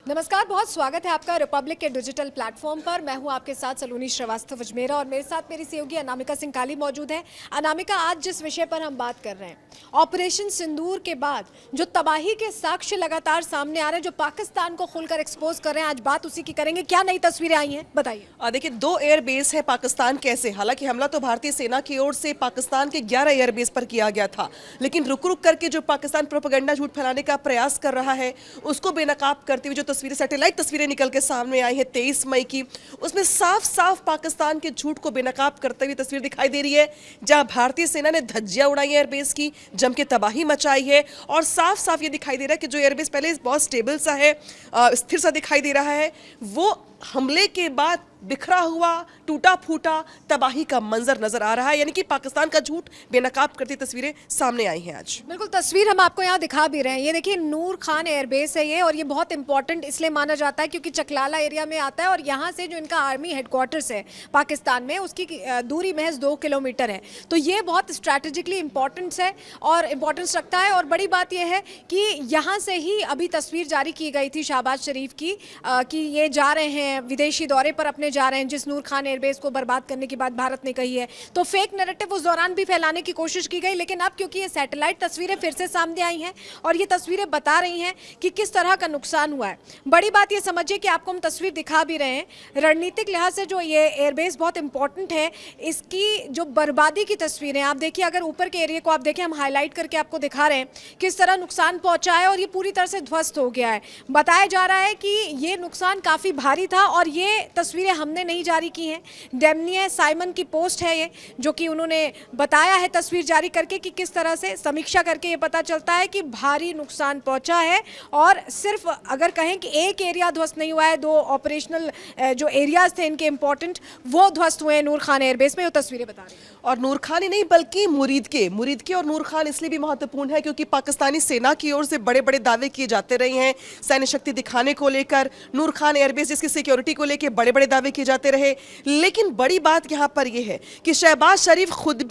नमस्कार, बहुत स्वागत है आपका रिपब्लिक के डिजिटल प्लेटफॉर्म पर। मैं हूं आपके साथ सलोनी श्रीवास्तव अजमेरा और मेरे साथ मेरी सहयोगी अनामिका सिंह काली मौजूद है। अनामिका, आज जिस विषय पर हम बात कर रहे हैं, ऑपरेशन सिंदूर के बाद जो तबाही के साक्ष्य लगातार सामने आ रहे हैं, जो पाकिस्तान को खुलकर एक्सपोज कर रहे हैं, आज बात उसी की करेंगे। क्या नई तस्वीरें आई हैं, बताइए। देखिए, 2 एयरबेस है पाकिस्तान कैसे, हालांकि हमला तो भारतीय सेना की ओर से पाकिस्तान के 11 एयरबेस पर किया गया था, लेकिन रुक रुक करके जो पाकिस्तान प्रोपेगेंडा झूठ फैलाने का प्रयास कर रहा है उसको बेनकाब करते हुए जो तस्वीरें, सैटेलाइट तस्वीरें निकल के सामने आई है 23 मई की, उसमें साफ साफ पाकिस्तान के झूठ को बेनकाब करते हुए तस्वीर दिखाई दे रही है, जहां भारतीय सेना ने धज्जियां उड़ाई एयरबेस की, जम के तबाही मचाई है। और साफ साफ ये दिखाई दे रहा है कि जो एयरबेस पहले बहुत स्टेबल सा है, स्थिर सा दिखाई दे रहा है, वो हमले के बाद बिखरा हुआ, टूटा फूटा तबाही का मंजर नजर आ रहा है। यानी कि पाकिस्तान का झूठ बेनकाब करती तस्वीरें सामने आई हैं आज। बिल्कुल, तस्वीर हम आपको यहाँ दिखा भी रहे हैं। ये देखिए, नूर खान एयरबेस है ये, और ये बहुत इंपॉर्टेंट इसलिए माना जाता है क्योंकि चकलाला एरिया में आता है और यहाँ से जो इनका आर्मी हेडक्वार्टर्स है पाकिस्तान में, उसकी दूरी महज 2 किलोमीटर है। तो ये बहुत स्ट्रैटेजिकली इंपॉर्टेंस है और इम्पोर्टेंस रखता है। और बड़ी बात यह है कि यहाँ से ही अभी तस्वीर जारी की गई थी शहबाज शरीफ की कि ये जा रहे हैं विदेशी दौरे पर, अपने जा रहे हैं, जिस नूर खान एयरबेस को बर्बाद करने की बात भारत ने कही है। तो फेक नैरेटिव उस दौरान भी फैलाने की कोशिश की गई, लेकिन अब क्योंकि ये सैटेलाइट तस्वीरें फिर से सामने आई हैं और ये तस्वीरें बता रही हैं कि किस तरह का नुकसान हुआ है। बड़ी बात ये समझिए कि आपको हम तस्वीर दिखा भी रहे हैं, रणनीतिक लिहाज से जो ये एयरबेस बहुत इंपॉर्टेंट है, इसकी जो बर्बादी की तस्वीरें आप देखिए, अगर ऊपर के एरिया को आप देखें, हम हाईलाइट करके आपको दिखा रहे हैं किस तरह नुकसान पहुंचा है और ये पूरी तरह से ध्वस्त हो गया है। बताया जा रहा है कि ये नुकसान काफ़ी भारी था और ये तस्वीरें हमने नहीं जारी की हैं। डेमनिया साइमन की पोस्ट है ये, जो कि उन्होंने बताया है तस्वीर जारी करके कि किस तरह से समीक्षा करके ये पता चलता है कि भारी नुकसान पहुंचा है। और सिर्फ अगर कहें कि एक एरिया ध्वस्त नहीं हुआ है, 2 ऑपरेशनल जो एरियाज थे इनके इंपॉर्टेंट, वो ध्वस्त हुए हैं नूर खान एयरबेस में, वो तस्वीरें बता रही हैं। और नूर खान ही नहीं बल्कि मुरीद के और नूर खान इसलिए भी महत्वपूर्ण है क्योंकि पाकिस्तानी सेना की ओर से बड़े बड़े दावे किए जाते रहे हैं सैन्य शक्ति दिखाने को लेकर। नूर खान एयरबेस जिसकी सिक्योरिटी को लेकर बड़े बड़े दावे किए जाते रहे, लेकिन बड़ी बात यहां पर यह है कि शहबाज शरीफ खुद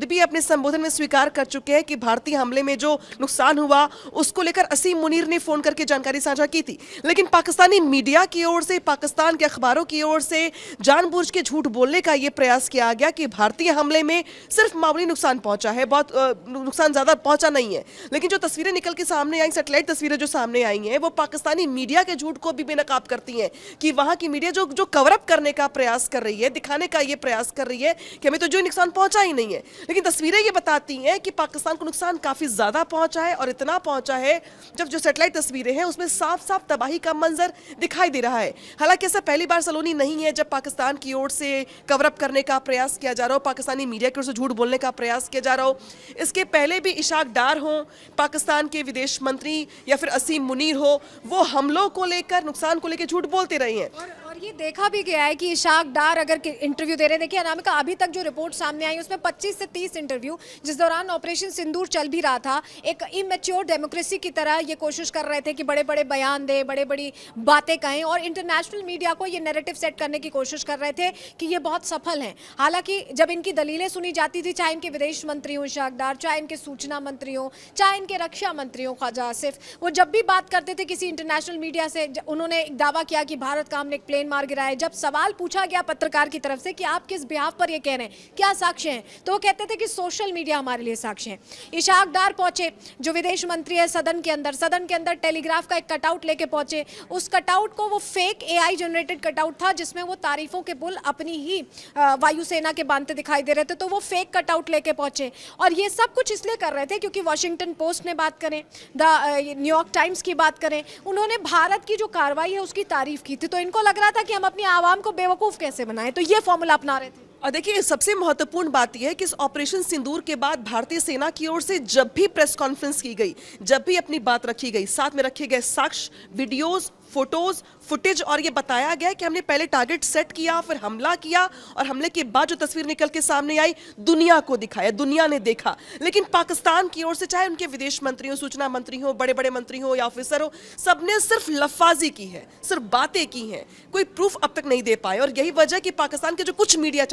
भी अपने संबोधन में स्वीकार कर चुके हैं कि भारतीय हमले में जो नुकसान हुआ उसको लेकर असीम मुनीर ने फोन करके जानकारी साझा की थी, लेकिन पाकिस्तानी मीडिया की ओर से, पाकिस्तान के अखबारों की ओर से जानबूझ के झूठ बोलने का यह प्रयास किया गया कि भारतीय हमले में सिर्फ मामूली नुकसान पहुंचा है, बहुत नुकसान ज्यादा पहुंचा नहीं है। लेकिन जो तस्वीरें निकल के सामने आई, सैटेलाइट तस्वीरें जो सामने आई हैं, वो पाकिस्तानी मीडिया के झूठ को भी बेनकाब करती हैं कि वहां की मीडिया जो कवर अप करने का प्रयास कर रही है, दिखाने का ये प्रयास कर रही है कि हमें तो जो नुकसान पहुंचा ही नहीं है, लेकिन तस्वीरें ये बताती हैं कि पाकिस्तान को नुकसान काफी ज्यादा पहुंचा है। और इतना पहुंचा है जब जो सैटेलाइट तस्वीरें हैं उसमें साफ साफ तबाही का मंजर दिखाई दे रहा है। हालांकि ऐसा पहली बार सलोनी नहीं है जब पाकिस्तान की ओर से कवर अप करने का प्रयास किया जा रहा हो, पाकिस्तानी मीडिया की ओर से झूठ बोलने का प्रयास किया जा रहा हो। इसके पहले भी इशाक डार हो, पाकिस्तान के विदेश मंत्री, या फिर असीम मुनीर हो, वो हमलों को लेकर, नुकसान को लेकर झूठ बोलते रहे हैं। और ये देखा भी गया है कि इशाक डार अगर इंटरव्यू दे रहे हैं, देखिए अनामिका, अभी तक जो रिपोर्ट सामने आई उसमें 25 से 30 इंटरव्यू, जिस दौरान ऑपरेशन सिंदूर चल भी रहा था, एक इमेच्योर डेमोक्रेसी की तरह ये कोशिश कर रहे थे कि बड़े बड़े बयान दें, बड़े बड़ी बातें कहें और इंटरनेशनल मीडिया को ये नैरेटिव सेट करने की कोशिश कर रहे थे कि ये बहुत सफल हैं। हालांकि जब इनकी दलीलें सुनी जाती थी, चाहे इनके विदेश मंत्री हो इशाक डार, चाहे इनके सूचना मंत्री हो, चाहे इनके रक्षा मंत्री हो ख्वाजा आसिफ, वो जब भी बात करते थे किसी इंटरनेशनल मीडिया से, उन्होंने एक दावा किया कि भारत का हमने एक प्लेन मार गिराया है। जब सवाल पूछा गया पत्रकार की तरफ से कि आप किस बिहाफ पर ये कह रहे हैं, क्या साक्ष्य हैं, तो वो कहते थे कि सोशल मीडिया हमारे लिए साक्ष्य है। इशाक डार पहुंचे, जो विदेश मंत्री है, सदन के अंदर टेलीग्राफ का एक कटआउट लेके पहुंचे। उस कटआउट को, वो फेक AI जनरेटेड कटआउट था जिसमें वो तारीफों के पुल अपनी ही वायुसेना के बांधते दिखाई दे रहे थे, तो वो फेक कटआउट लेके पहुंचे। और ये सब कुछ इसलिए कर रहे थे क्योंकि वॉशिंगटन पोस्ट ने बात करें, न्यूयॉर्क टाइम्स की बात करें, उन्होंने भारत की जो कार्रवाई है उसकी तारीफ की थी। तो इनको लग रहा था कि हम अपनी आवाम को बेवकूफ़ कैसे बनाएं, तो ये फॉर्मूला अपना रहे थे। और देखिए, सबसे महत्वपूर्ण बात यह है कि इस ऑपरेशन सिंदूर के बाद भारतीय सेना की ओर से जब भी प्रेस कॉन्फ्रेंस की गई, जब भी अपनी बात रखी गई, साथ में रखे गए साक्ष्य, वीडियोस, फोटोज, फुटेज, और ये बताया गया कि हमने पहले टारगेट सेट किया, फिर हमला किया, और हमले के बाद जो तस्वीर निकल के सामने आई दुनिया को दिखाया, दुनिया ने देखा। लेकिन पाकिस्तान की ओर से, चाहे उनके विदेश मंत्री हो, सूचना मंत्री हो, बड़े बड़े मंत्री हो या ऑफिसर हो, सबने सिर्फ लफाजी की है, सिर्फ बातें की हैं, कोई प्रूफ अब तक नहीं दे पाए। और यही वजह कि पाकिस्तान के जो कुछ मीडिया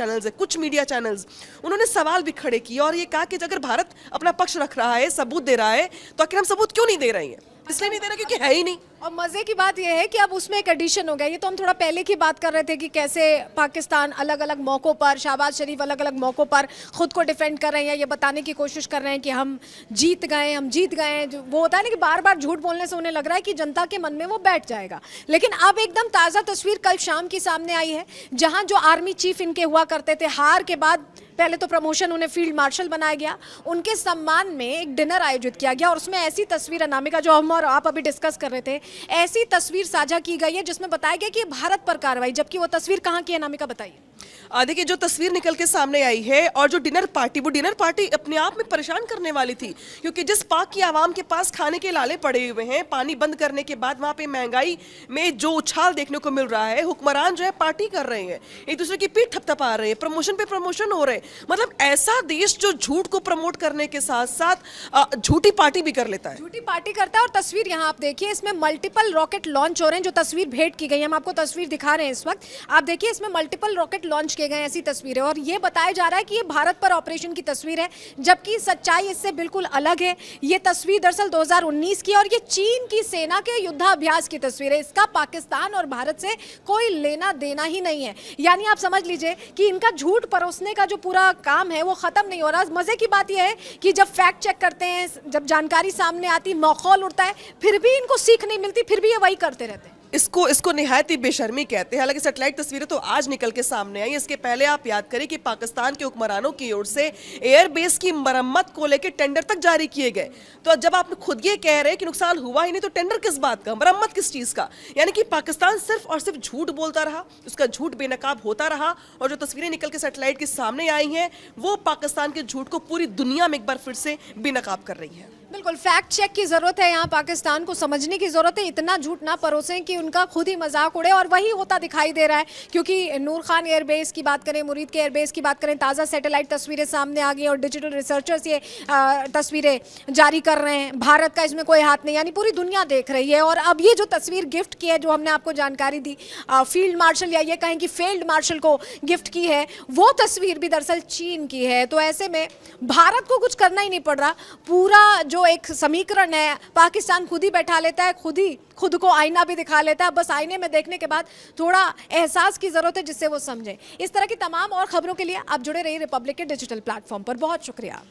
चैनल्स उन्होंने सवाल भी खड़े किए और ये कहा कि अगर भारत अपना पक्ष रख रहा है, सबूत दे रहा है, तो आखिर हम सबूत क्यों नहीं दे रहे हैं? इसलिए नहीं दे रहा क्योंकि है ही नहीं। और मजे की बात यह है कि अब उसमें एक एडिशन हो गया। ये तो हम थोड़ा पहले की बात कर रहे थे कि कैसे पाकिस्तान अलग अलग मौक़ों पर, शहबाज शरीफ अलग अलग मौक़ों पर खुद को डिफेंड कर रहे हैं, ये बताने की कोशिश कर रहे हैं कि हम जीत गए हैं। जो वो होता है ना कि बार बार झूठ बोलने से उन्हें लग रहा है कि जनता के मन में वो बैठ जाएगा। लेकिन अब एकदम ताज़ा तस्वीर कल शाम की सामने आई है, जहाँ जो आर्मी चीफ इनके हुआ करते थे, हार के बाद पहले तो प्रमोशन उन्हें फील्ड मार्शल बनाया गया, उनके सम्मान में एक डिनर आयोजित किया गया और उसमें ऐसी तस्वीर, अनामिका जो हम और आप अभी डिस्कस कर रहे थे, ऐसी तस्वीर साझा की गई है जिसमें बताया गया कि भारत पर कार्रवाई, जबकि वो तस्वीर कहाँ की है अनामिका बताइए। देखिए, जो तस्वीर निकल के सामने आई है और जो डिनर पार्टी, वो डिनर पार्टी अपने आप में परेशान करने वाली थी, क्योंकि जिस पाक की आवाम के पास खाने के लाले पड़े हुए हैं, पानी बंद करने के बाद वहां पे महंगाई में जो उछाल देखने को मिल रहा है, हुक्मरान जो है पार्टी कर रहे हैं, एक दूसरे की पीठ थपथपा रहे हैं, प्रमोशन पे प्रमोशन हो रहे हैं। मतलब ऐसा देश जो झूठ को प्रमोट करने के साथ साथ झूठी पार्टी भी कर लेता है, झूठी पार्टी करता है। और तस्वीर यहाँ आप देखिए, इसमें मल्टीपल रॉकेट लॉन्च हो रहे हैं। जो तस्वीर भेंट की गई है, हम आपको तस्वीर दिखा रहे हैं इस वक्त, आप देखिए इसमें मल्टीपल रॉकेट लॉन्च किए गए, ऐसी तस्वीर है। और ये बताया जा रहा है कि ये भारत पर ऑपरेशन की तस्वीर है, जबकि सच्चाई इससे बिल्कुल अलग है। ये तस्वीर दरअसल 2019 की, और ये चीन की सेना के युद्धाभ्यास की तस्वीर है। इसका पाकिस्तान और भारत से कोई लेना देना ही नहीं है। यानी आप समझ लीजिए कि इनका झूठ परोसने का जो पूरा काम है वो खत्म नहीं हो रहा। मजे की बात यह है कि जब फैक्ट चेक करते हैं, जब जानकारी सामने आती, मौखौल उड़ता है, फिर भी इनको सीख नहीं मिलती, फिर भी ये वही करते रहते हैं। इसको निहायत ही बेशर्मी कहते हैं। हालांकि सैटेलाइट तस्वीरें तो आज निकल के सामने आई, इसके पहले आप याद करें कि पाकिस्तान के हुक्मरानों की ओर से एयरबेस की मरम्मत को लेकर टेंडर तक जारी किए गए। तो जब आप खुद ये कह रहे हैं कि नुकसान हुआ ही नहीं, तो टेंडर किस बात का, मरम्मत किस चीज का? यानी कि पाकिस्तान सिर्फ और सिर्फ झूठ बोलता रहा, उसका झूठ बेनकाब होता रहा, और जो तस्वीरें निकल के सैटेलाइट के सामने आई हैं वो पाकिस्तान के झूठ को पूरी दुनिया में एक बार फिर से बेनकाब कर रही है। बिल्कुल फैक्ट चेक की जरूरत है, यहाँ पाकिस्तान को समझने की जरूरत है, इतना झूठ ना परोसें कि उनका खुद ही मजाक उड़े। और वही होता दिखाई दे रहा है, क्योंकि नूर खान एयरबेस की बात करें, मुरीद के एयरबेस की बात करें, ताज़ा सैटेलाइट तस्वीरें सामने आ गई और डिजिटल रिसर्चर्स ये तस्वीरें जारी कर रहे हैं। भारत का इसमें कोई हाथ नहीं, यानी पूरी दुनिया देख रही है। और अब ये जो तस्वीर गिफ्ट की है, जो हमने आपको जानकारी दी, फील्ड मार्शल या ये कहें कि फील्ड मार्शल को गिफ्ट की है, वो तस्वीर भी दरअसल चीन की है। तो ऐसे में भारत को कुछ करना ही नहीं पड़ रहा, पूरा जो एक समीकरण है पाकिस्तान खुद ही बैठा लेता है, खुद को आईना भी दिखा लेता है। बस आईने में देखने के बाद थोड़ा एहसास की जरूरत है जिससे वो समझे। इस तरह की तमाम और खबरों के लिए आप जुड़े रहिए रिपब्लिक के डिजिटल प्लेटफॉर्म पर। बहुत शुक्रिया।